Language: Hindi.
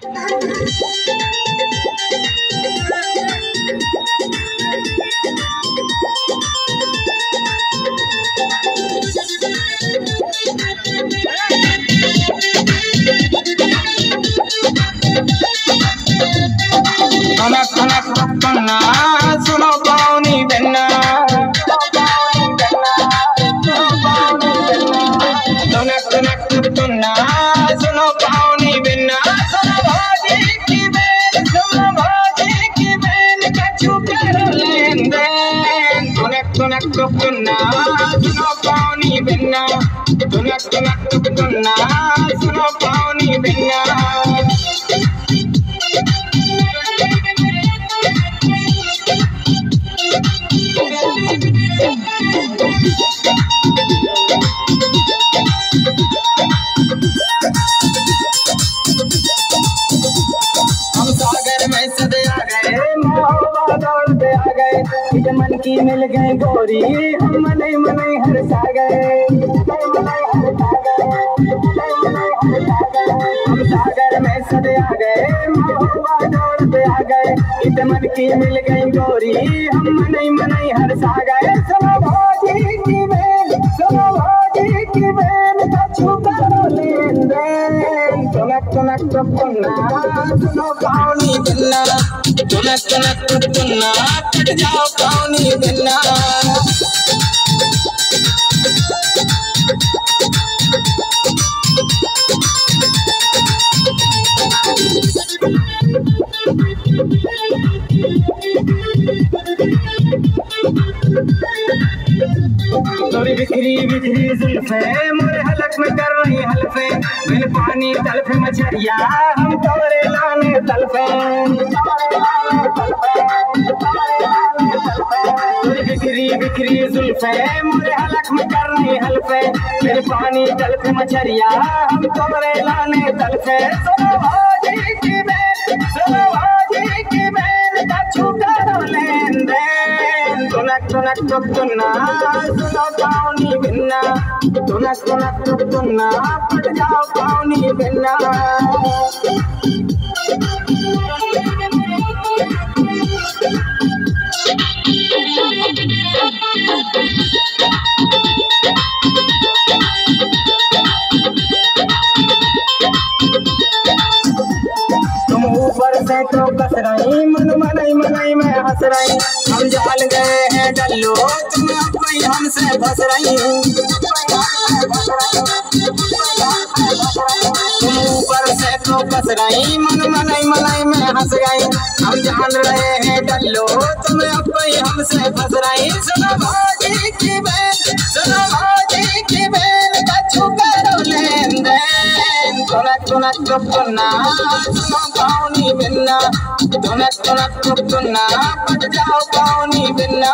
सुनो पानी बिना सुनो पानी बिना सुनो भाजी की बेल कछु कर लेन देन सुनो पानी बिना सुनो पानी बिना मन की मिल गए गोरी हम मने मने हरसा गए हम सागर में सदे आ गए महुआ दौड़ पे आ गए इत मन की मिल गई गोरी हम मने मने हरसा गए सुनो भाजी की बेल कछु करो लेन देन तुनक सुनो पानी बिना तुनक कट जाओ पानी बिना तोरी बिखरी जुल्फे मोरे हलक में कर रही हल्फे बिन पानी तलफे मछरिया हम तोरे लाने तलफे तोरी बिखरी जुल्फे मोरे हलक में कर रही हल्फे बिन पानी तलफे मछरिया हम तोरे लाने तलफे सुनो भाजी की बेल कछु करो लेन देन तुनक सुनो पानी बिना तुनक पट जाओ पानी बिना तुम ऊपर से तो कस रही मन मनई में हंस रही हम जाल गए हैं डल्लो तुम अपनी हमसे फंस रही तुम ऊपर से तो कस रही मन मनई में हंस गई हम जान रहे हैं डल्लो तुम अपनी हमसे फंस रही सुनो भाजी की बेल कछु करो लेन देन तुनक सुनो पानी बिना तुनक पट जाओ पानी बिना